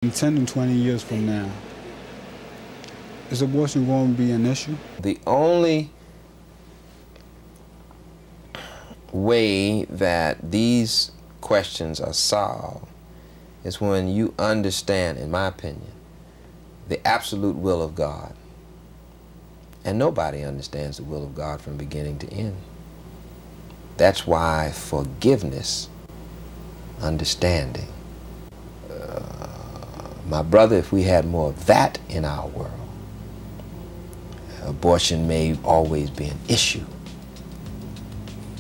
In 10 and 20 years from now, is abortion going to be an issue? The only way that these questions are solved is when you understand, in my opinion, the absolute will of God. And nobody understands the will of God from beginning to end. That's why forgiveness, understanding. My brother, if we had more of that in our world, abortion may always be an issue,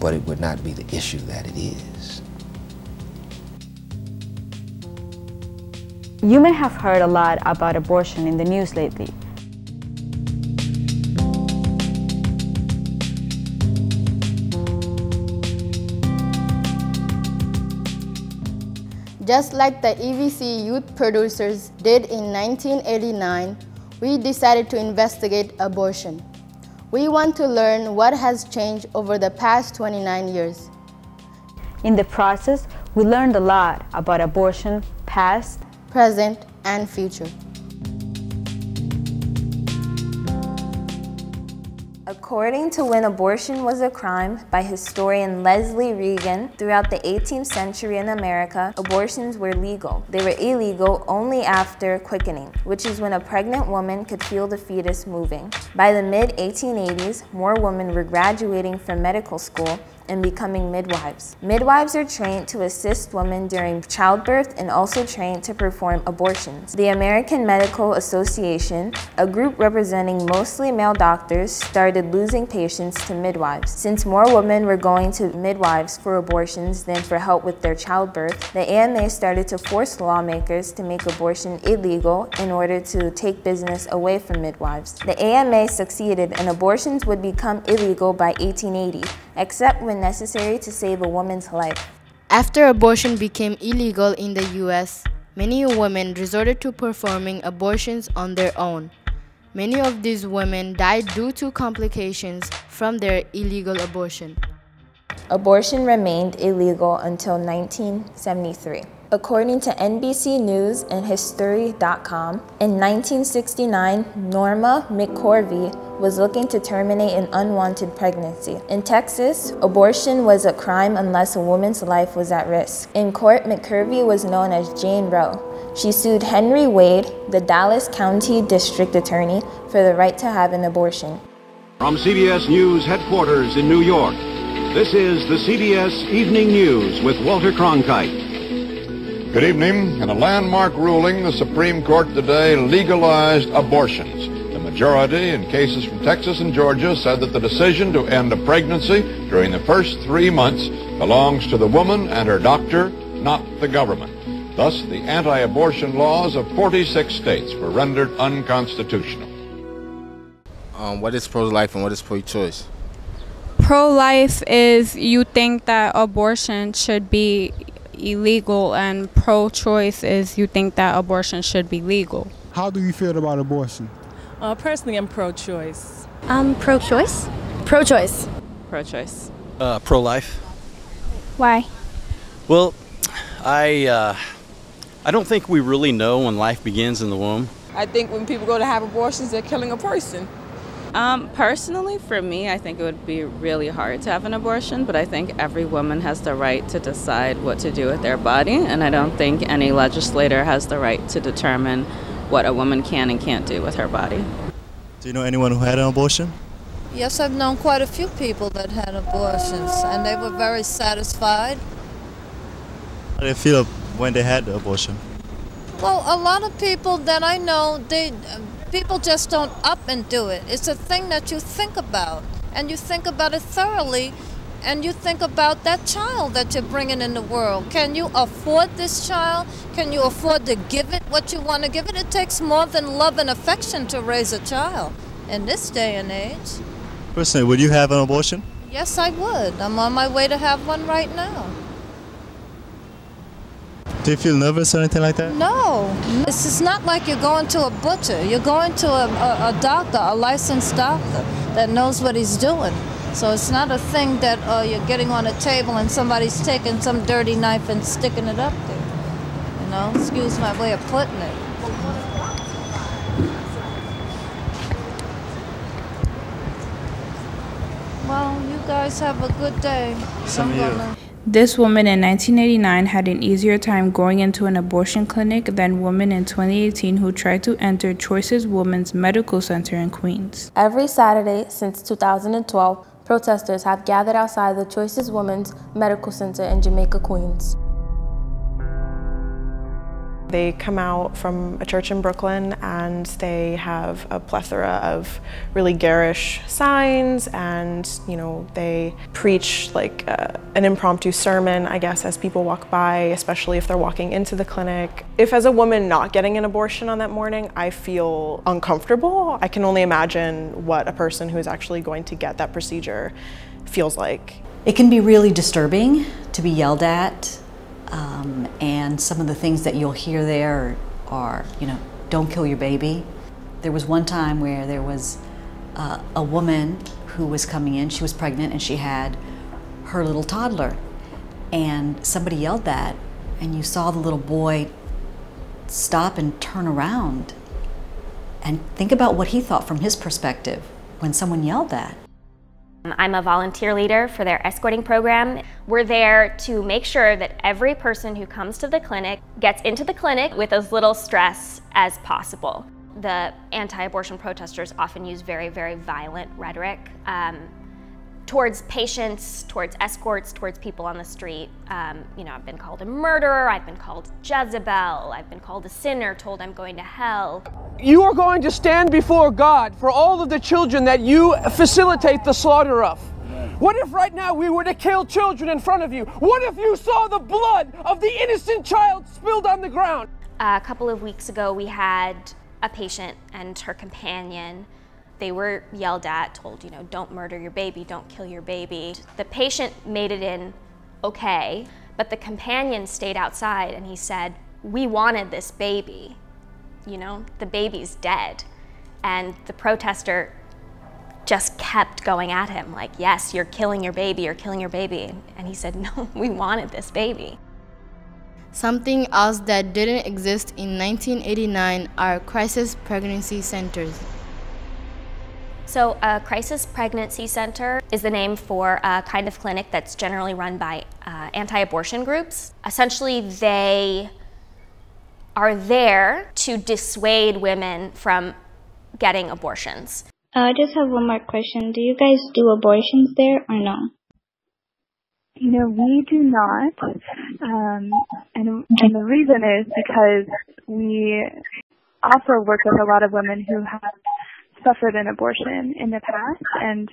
but it would not be the issue that it is. You may have heard a lot about abortion in the news lately. Just like the EVC youth producers did in 1989, we decided to investigate abortion. We want to learn what has changed over the past 29 years. In the process, we learned a lot about abortion, past, present, and future. According to When Abortion Was a Crime by historian Leslie Regan, throughout the 18th century in America, abortions were legal. They were illegal only after quickening, which is when a pregnant woman could feel the fetus moving. By the mid-1880s, more women were graduating from medical school and becoming midwives. Midwives are trained to assist women during childbirth and also trained to perform abortions. The American Medical Association, a group representing mostly male doctors, started losing patients to midwives. Since more women were going to midwives for abortions than for help with their childbirth, the AMA started to force lawmakers to make abortion illegal in order to take business away from midwives. The AMA succeeded and abortions would become illegal by 1880, except when necessary to save a woman's life. After abortion became illegal in the US, many women resorted to performing abortions on their own. Many of these women died due to complications from their illegal abortion. Abortion remained illegal until 1973. According to NBC News and History.com, in 1969, Norma McCorvey was looking to terminate an unwanted pregnancy. In Texas, abortion was a crime unless a woman's life was at risk. In court, McCurvey was known as Jane Roe. She sued Henry Wade, the Dallas County District Attorney, for the right to have an abortion. From CBS News headquarters in New York, this is the CBS Evening News with Walter Cronkite. Good evening. In a landmark ruling, the Supreme Court today legalized abortions. The majority in cases from Texas and Georgia said that the decision to end a pregnancy during the first 3 months belongs to the woman and her doctor, not the government. Thus, the anti-abortion laws of 46 states were rendered unconstitutional. What is pro-life and what is pro-choice? Pro-life is you think that abortion should be illegal, and pro-choice is you think that abortion should be legal. How do you feel about abortion? Personally, I'm pro-choice. Pro-choice? Pro-choice. Pro-choice. Pro-life. Why? Well, I don't think we really know when life begins in the womb. I think when people go to have abortions, they're killing a person. Personally, for me, I think it would be really hard to have an abortion, but I think every woman has the right to decide what to do with their body, and I don't think any legislator has the right to determine what a woman can and can't do with her body. Do you know anyone who had an abortion? Yes, I've known quite a few people that had abortions, and they were very satisfied. How did they feel when they had the abortion? Well, a lot of people that I know, people just don't up and do it. It's a thing that you think about, and you think about it thoroughly, and you think about that child that you're bringing in the world. Can you afford this child? Can you afford to give it what you want to give it? It takes more than love and affection to raise a child in this day and age. Personally, would you have an abortion? Yes, I would. I'm on my way to have one right now. Do you feel nervous or anything like that? No. This is not like you're going to a butcher. You're going to a doctor, a licensed doctor that knows what he's doing. So it's not a thing that you're getting on a table and somebody's taking some dirty knife and sticking it up there. know, excuse my way of putting it. Well, you guys have a good day. Some of you. This woman in 1989 had an easier time going into an abortion clinic than women in 2018 who tried to enter Choices Women's Medical Center in Queens. Every Saturday since 2012, protesters have gathered outside the Choices Women's Medical Center in Jamaica, Queens. They come out from a church in Brooklyn and they have a plethora of really garish signs, and they preach like an impromptu sermon, I guess, as people walk by, especially if they're walking into the clinic. If as a woman not getting an abortion on that morning, I feel uncomfortable, I can only imagine what a person who is actually going to get that procedure feels like. It can be really disturbing to be yelled at. And some of the things that you'll hear there are, don't kill your baby. There was one time where there was a woman who was coming in, she was pregnant and she had her little toddler. And somebody yelled that, and you saw the little boy stop and turn around and think about what he thought from his perspective when someone yelled that. I'm a volunteer leader for their escorting program. We're there to make sure that every person who comes to the clinic gets into the clinic with as little stress as possible. The anti-abortion protesters often use very, very violent rhetoric towards patients, towards escorts, towards people on the street. I've been called a murderer, I've been called Jezebel, I've been called a sinner, told I'm going to hell. You are going to stand before God for all of the children that you facilitate the slaughter of. What if right now we were to kill children in front of you? What if you saw the blood of the innocent child spilled on the ground? A couple of weeks ago, we had a patient and her companion. They were yelled at, told, don't murder your baby, don't kill your baby. The patient made it in okay, but the companion stayed outside and he said, we wanted this baby. The baby's dead. And the protester just kept going at him like, yes, you're killing your baby, you're killing your baby. And he said, no, we wanted this baby. Something else that didn't exist in 1989 are crisis pregnancy centers. So a crisis pregnancy center is the name for a kind of clinic that's generally run by anti-abortion groups. Essentially, they are there to dissuade women from getting abortions. I just have one more question. Do you guys do abortions there or no? We do not. And the reason is because we also work with a lot of women who have suffered an abortion in the past, and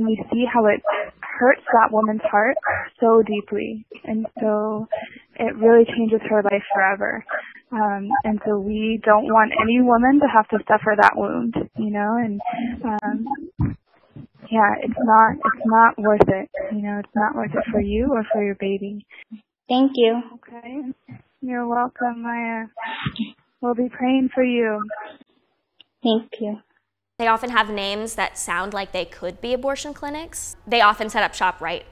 we see how it hurts that woman's heart so deeply, and so it really changes her life forever. And so we don't want any woman to have to suffer that wound, and yeah, it's not worth it. It's not worth it for you or for your baby. Thank you. Okay. You're welcome, Maya. We'll be praying for you. Thank you. They often have names that sound like they could be abortion clinics. They often set up shop right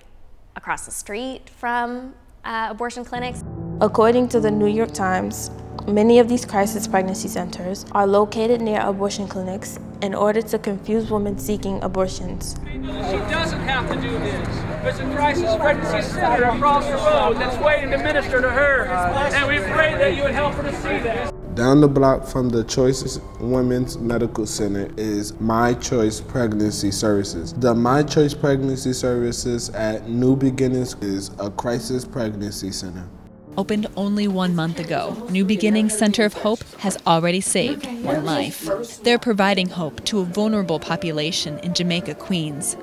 across the street from abortion clinics. According to the New York Times, many of these crisis pregnancy centers are located near abortion clinics in order to confuse women seeking abortions. She doesn't have to do this. There's a crisis pregnancy center across the road that's waiting to minister to her. And we pray that you would help her to see that. Down the block from the Choices Women's Medical Center is My Choice Pregnancy Services. The My Choice Pregnancy Services at New Beginnings is a crisis pregnancy center. Opened only 1 month ago, New Beginnings Center of Hope has already saved one life. They're providing hope to a vulnerable population in Jamaica, Queens.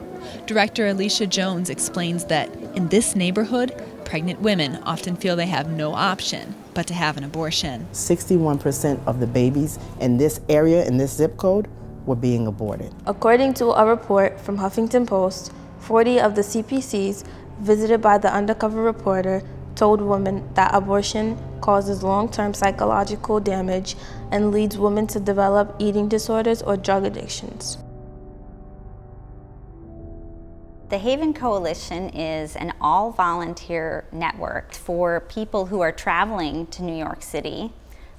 Director Alicia Jones explains that in this neighborhood, pregnant women often feel they have no option but to have an abortion. 61% of the babies in this area, in this zip code, were being aborted. According to a report from Huffington Post, 40 of the CPCs visited by the undercover reporter told women that abortion causes long-term psychological damage and leads women to develop eating disorders or drug addictions. The Haven Coalition is an all-volunteer network for people who are traveling to New York City,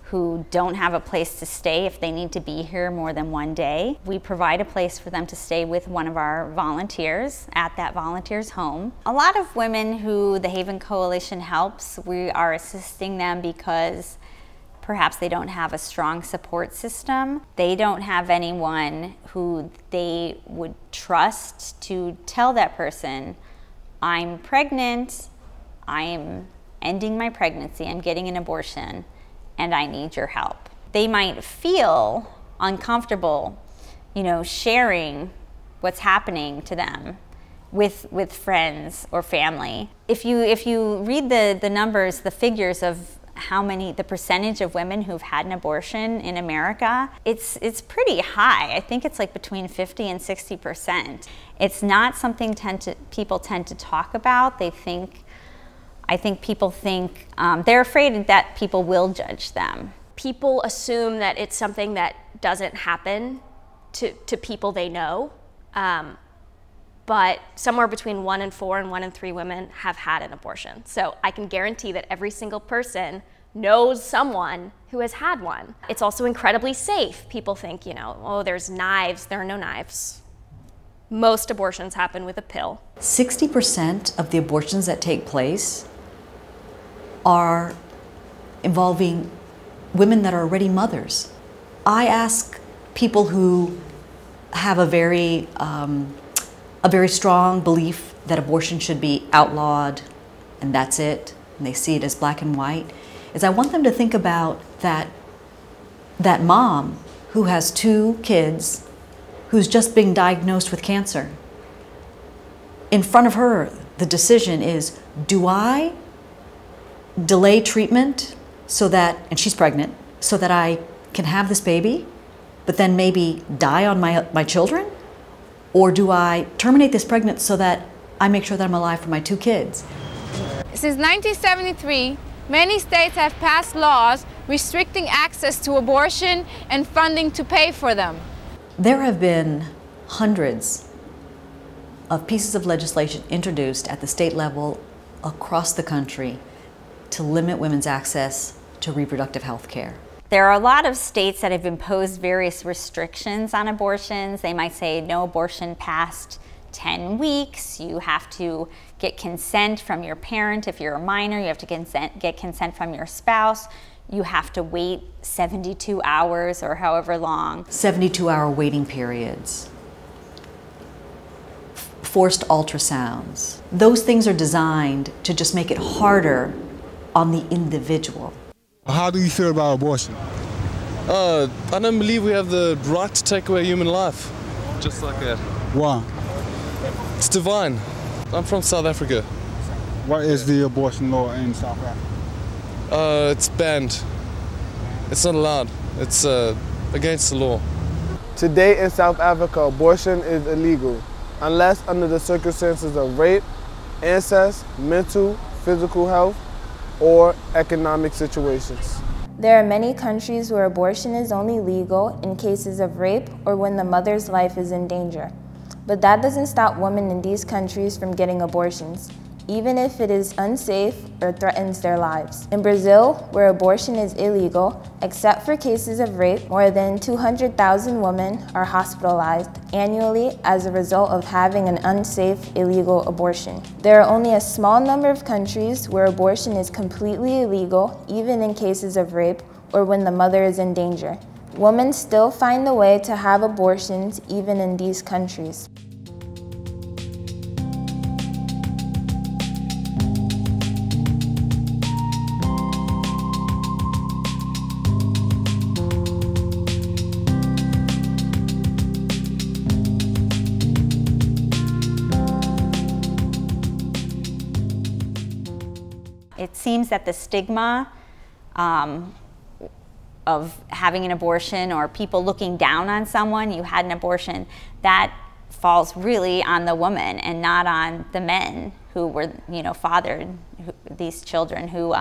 who don't have a place to stay if they need to be here more than one day. We provide a place for them to stay with one of our volunteers at that volunteer's home. A lot of women who the Haven Coalition helps, we are assisting them because perhaps they don't have a strong support system. They don't have anyone who they would trust to tell that person, I'm pregnant, I'm ending my pregnancy, I'm getting an abortion, and I need your help. They might feel uncomfortable, sharing what's happening to them with friends or family. If you read the numbers, the figures of the percentage of women who've had an abortion in America, it's pretty high. I think it's like between 50 and 60%. It's not something people tend to talk about. I think people think, they're afraid that people will judge them. People assume that it's something that doesn't happen to people they know, but somewhere between 1 in 4 and 1 in 3 women have had an abortion. So I can guarantee that every single person knows someone who has had one. It's also incredibly safe. People think, oh, there's knives. There are no knives. Most abortions happen with a pill. 60% of the abortions that take place are involving women that are already mothers. I ask people who have a very strong belief that abortion should be outlawed and that's it, and they see it as black and white, is I want them to think about that mom who has 2 kids who's just been diagnosed with cancer. In front of her, the decision is, do I delay treatment and she's pregnant, so that I can have this baby, but then maybe die on my children? Or do I terminate this pregnancy so that I make sure that I'm alive for my 2 kids? Since 1973, many states have passed laws restricting access to abortion and funding to pay for them. There have been hundreds of pieces of legislation introduced at the state level across the country to limit women's access to reproductive health care. There are a lot of states that have imposed various restrictions on abortions. They might say no abortion past 10 weeks. You have to get consent from your parent. If you're a minor, you have to get consent from your spouse. You have to wait 72 hours or however long. 72-hour waiting periods. Forced ultrasounds. Those things are designed to just make it harder on the individual. How do you feel about abortion? I don't believe we have the right to take away human life. Just like that. Why? It's divine. I'm from South Africa. What is the abortion law in South Africa? It's banned. It's not allowed. It's against the law. Today in South Africa, abortion is illegal unless under the circumstances of rape, incest, mental, physical health, or economic situations. There are many countries where abortion is only legal in cases of rape or when the mother's life is in danger. But that doesn't stop women in these countries from getting abortions, even if it is unsafe or threatens their lives. In Brazil, where abortion is illegal, except for cases of rape, more than 200,000 women are hospitalized annually as a result of having an unsafe, illegal abortion. There are only a small number of countries where abortion is completely illegal, even in cases of rape or when the mother is in danger. Women still find a way to have abortions even in these countries. It seems that the stigma of having an abortion or people looking down on someone, you had an abortion, that falls really on the woman and not on the men who were, fathered these children who,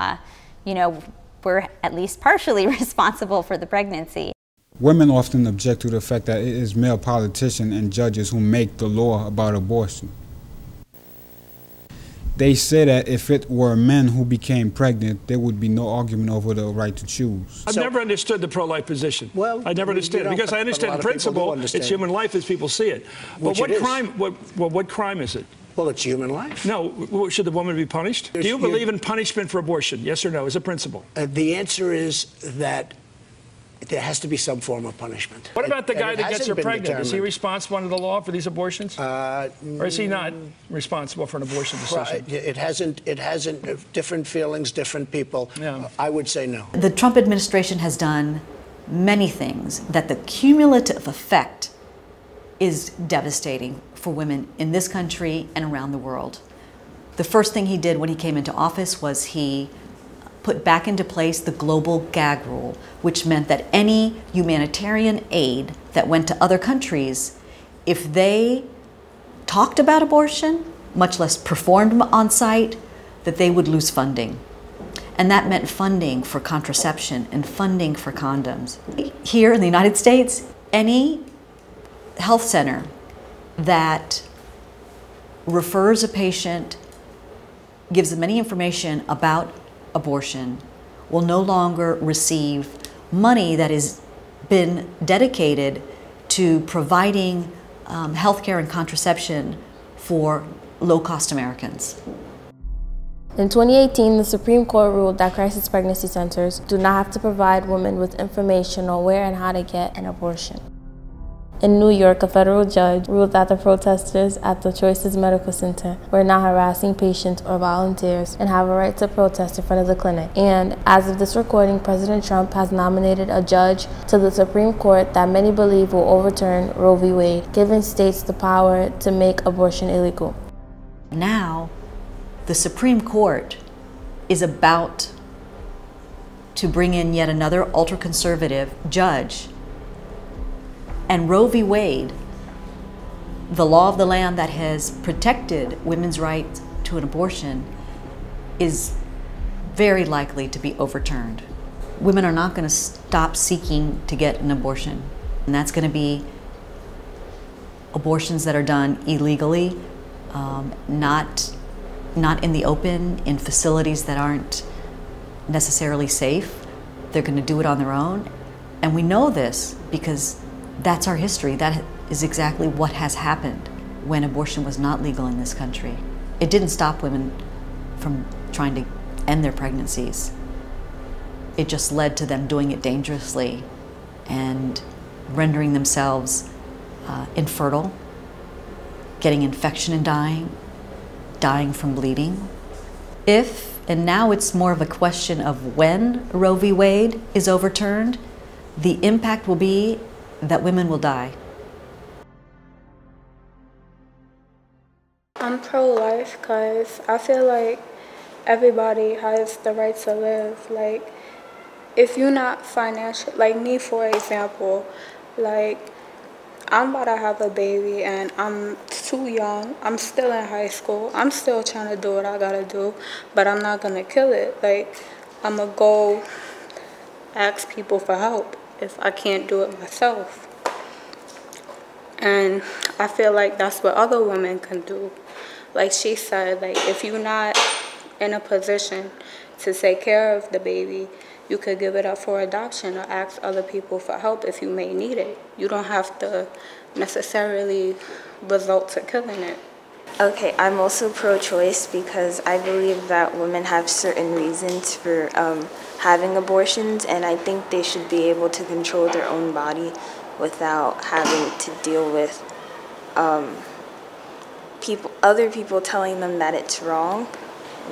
were at least partially responsible for the pregnancy. Women often object to the fact that it is male politicians and judges who make the law about abortion. they say that if it were men who became pregnant, there would be no argument over the right to choose. I've never understood the pro-life position. Well, I never understood it because I understand the principle. It's human life as people see it. But what crime? What crime is it? Well, it's human life. No, should the woman be punished? Do you believe in punishment for abortion? Yes or no, as a principle? The answer is that there has to be some form of punishment. What about the guy that gets her pregnant? Is he responsible under the law for these abortions? Or is he not responsible for an abortion decision? It hasn't, different feelings, different people. Yeah. I would say no. The Trump administration has done many things that the cumulative effect is devastating for women in this country and around the world. The first thing he did when he came into office was he put back into place the global gag rule, which meant that any humanitarian aid that went to other countries, if they talked about abortion, much less performed on site, that they would lose funding. And that meant funding for contraception and funding for condoms. Here in the United States, any health center that refers a patient, gives them any information about abortion, will no longer receive money that has been dedicated to providing health care and contraception for low-cost Americans. In 2018, the Supreme Court ruled that crisis pregnancy centers do not have to provide women with information on where and how to get an abortion. In New York, a federal judge ruled that the protesters at the Choices Medical Center were not harassing patients or volunteers and have a right to protest in front of the clinic. And as of this recording, President Trump has nominated a judge to the Supreme Court that many believe will overturn Roe v. Wade, giving states the power to make abortion illegal. Now, the Supreme Court is about to bring in yet another ultra-conservative judge. And Roe v. Wade, the law of the land that has protected women's right to an abortion, is very likely to be overturned. Women are not going to stop seeking to get an abortion. And that's going to be abortions that are done illegally, not in the open, in facilities that aren't necessarily safe. They're going to do it on their own. And we know this because that's our history. That is exactly what has happened when abortion was not legal in this country. It didn't stop women from trying to end their pregnancies. It just led to them doing it dangerously and rendering themselves infertile, getting infection and dying from bleeding. And now it's more of a question of when Roe v. Wade is overturned, the impact will be that women will die. I'm pro-life because I feel like everybody has the right to live. Like, if you're not financial, like me for example, like I'm about to have a baby and I'm too young. I'm still in high school. I'm still trying to do what I gotta do, but I'm not gonna kill it. Like, I'm gonna go ask people for help if I can't do it myself. And I feel like that's what other women can do. Like she said, like if you're not in a position to take care of the baby, you could give it up for adoption or ask other people for help if you may need it. You don't have to necessarily resort to killing it. Okay, I'm also pro-choice because I believe that women have certain reasons for having abortions, and I think they should be able to control their own body without having to deal with other people telling them that it's wrong,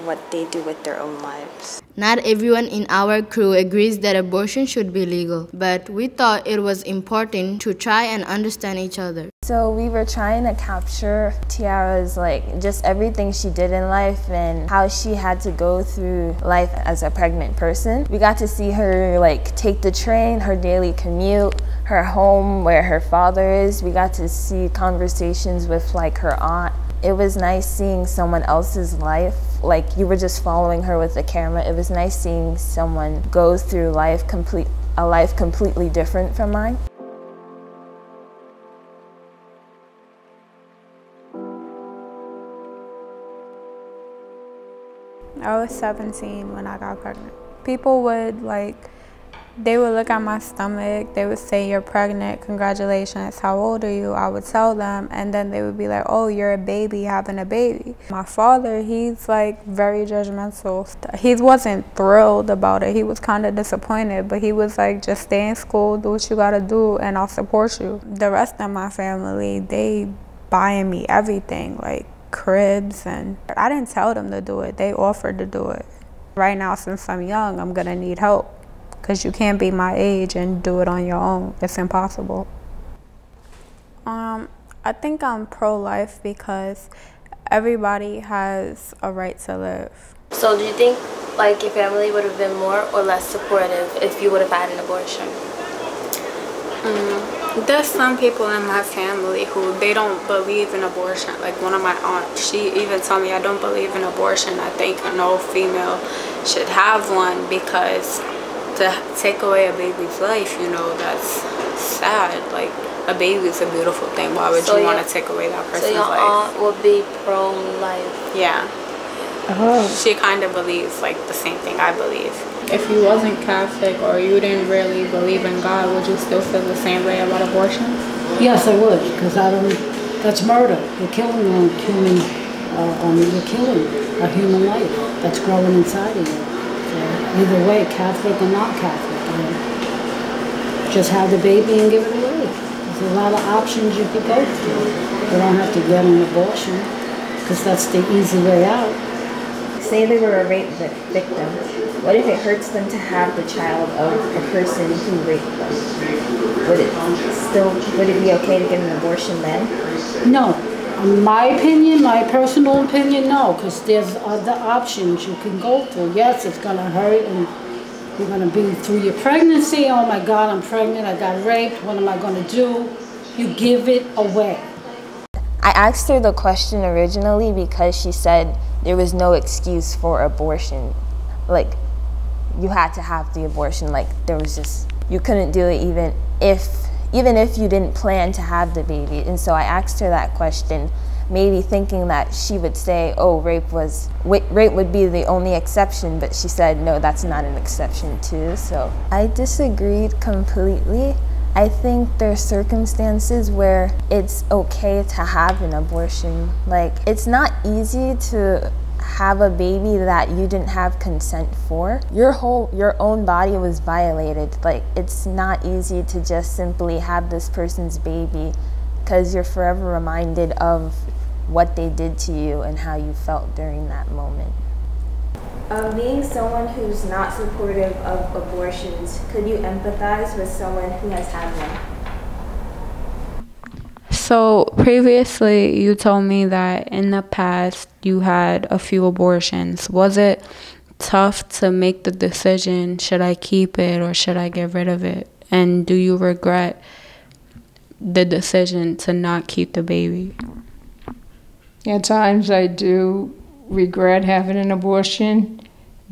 what they do with their own lives. Not everyone in our crew agrees that abortion should be legal, but we thought it was important to try and understand each other. So we were trying to capture Tiara's, like, just everything she did in life and how she had to go through life as a pregnant person. We got to see her, like, take the train, her daily commute, her home where her father is. We got to see conversations with, like, her aunt. It was nice seeing someone else's life, like you were just following her with the camera. It was nice seeing someone go through a life completely different from mine. was 17 when I got pregnant. People would they would look at my stomach, they would say, "You're pregnant, congratulations, how old are you?" I would tell them, and then they would be like, "Oh, you're a baby, having a baby." My father, he's very judgmental. He wasn't thrilled about it, he was kind of disappointed, but he was like, "Just stay in school, do what you gotta do, and I'll support you." The rest of my family, they buying me everything, like cribs, and I didn't tell them to do it, they offered to do it. Right now, since I'm young, I'm gonna need help, because you can't be my age and do it on your own. It's impossible. I think I'm pro-life because everybody has a right to live. So do you think your family would have been more or less supportive if you would have had an abortion? There's some people in my family who they don't believe in abortion. Like one of my aunts, she even told me, "I don't believe in abortion. I think no female should have one because to take away a baby's life, that's sad. Like a baby is a beautiful thing. Why would you want to take away that person's life?" So your aunt will be pro-life? Yeah. She kind of believes the same thing I believe. If you wasn't Catholic or you didn't really believe in God, would you still feel the same way about abortion? Yes, I would, because that's murder. You're killing a human, you're killing a human life that's growing inside of you. So either way, Catholic or not Catholic, just have the baby and give it away. There's a lot of options you could go through. You don't have to get an abortion, because that's the easy way out. Say they were a rape victim. What if it hurts them to have the child of a person who raped them? Would it be okay to get an abortion then? No. In my opinion, my personal opinion, no, because there's other options you can go through. Yes, it's going to hurt, and you're going to be through your pregnancy. Oh my God, I'm pregnant, I got raped, what am I going to do? You give it away. I asked her the question originally because she said there was no excuse for abortion. You had to have the abortion. There was just, you couldn't do it even if you didn't plan to have the baby. And so I asked her that question, maybe thinking that she would say, oh, rape would be the only exception, but she said, no, that's not an exception too. So I disagreed completely. I think there are circumstances where it's okay to have an abortion. It's not easy to have a baby that you didn't have consent for. Your own body was violated. It's not easy to just simply have this person's baby, because you're forever reminded of what they did to you and how you felt during that moment. Being someone who's not supportive of abortions, could you empathize with someone who has had one? So previously you told me that in the past you had a few abortions. Was it tough to make the decision, should I keep it or should I get rid of it? And do you regret the decision to not keep the baby? At times I do regret having an abortion,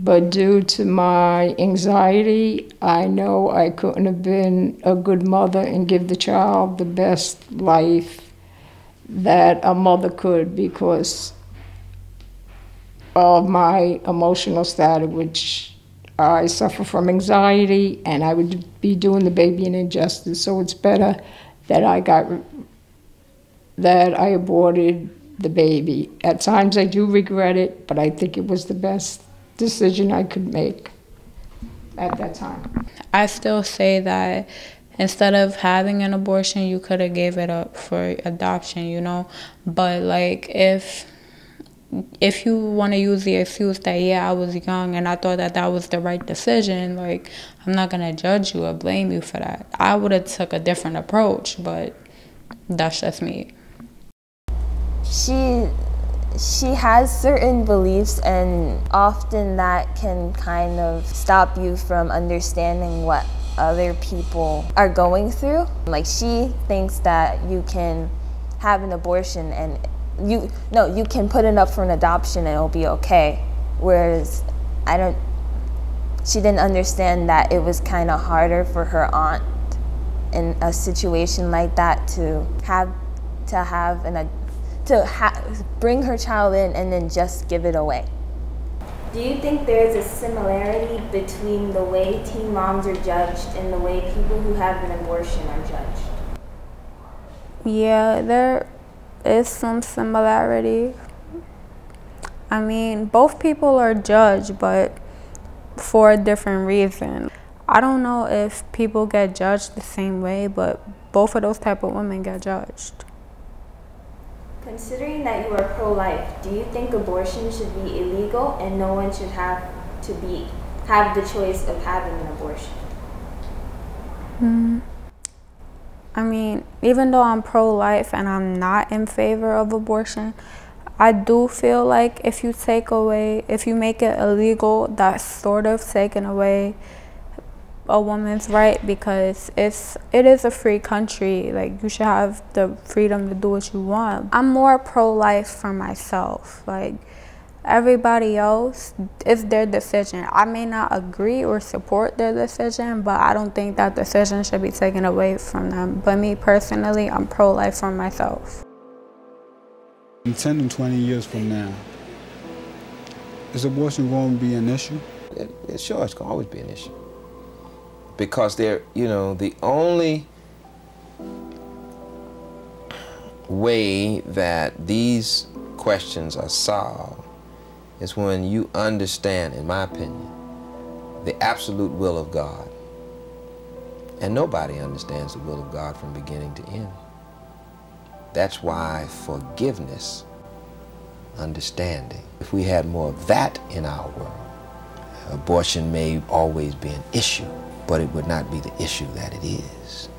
but due to my anxiety, I know I couldn't have been a good mother and give the child the best life that a mother could because of my emotional status, which I suffer from anxiety, and I would be doing the baby an injustice. So it's better that I aborted the baby. At times I do regret it, but I think it was the best decision I could make at that time. I still say that instead of having an abortion, you could have gave it up for adoption, you know? But if you want to use the excuse that, yeah, I was young and I thought that was the right decision, I'm not going to judge you or blame you for that. I would have took a different approach, but that's just me. She has certain beliefs, and often that can kind of stop you from understanding what other people are going through. She thinks that you can have an abortion and you can put it up for an adoption and it'll be okay. Whereas she didn't understand that it was kind of harder for her aunt in a situation like that to bring her child in and then just give it away. Do you think there's a similarity between the way teen moms are judged and the way people who have an abortion are judged? Yeah, there is some similarity. I mean, both people are judged, but for a different reason. I don't know if people get judged the same way, but both of those type of women get judged. Considering that you are pro-life, do you think abortion should be illegal and no one should have the choice of having an abortion? I mean, even though I'm pro-life and I'm not in favor of abortion, I do feel like if you make it illegal, that's sort of taking away a woman's right, because it is a free country. Like, you should have the freedom to do what you want. I'm more pro-life for myself. Like, everybody else, it's their decision. I may not agree or support their decision, but I don't think that decision should be taken away from them. But me personally, I'm pro-life for myself. In 10 and 20 years from now, is abortion going to be an issue? Sure, it's going to always be an issue. Because the only way that these questions are solved is when you understand, in my opinion, the absolute will of God. And nobody understands the will of God from beginning to end. That's why forgiveness, understanding, if we had more of that in our world, abortion may always be an issue, but it would not be the issue that it is.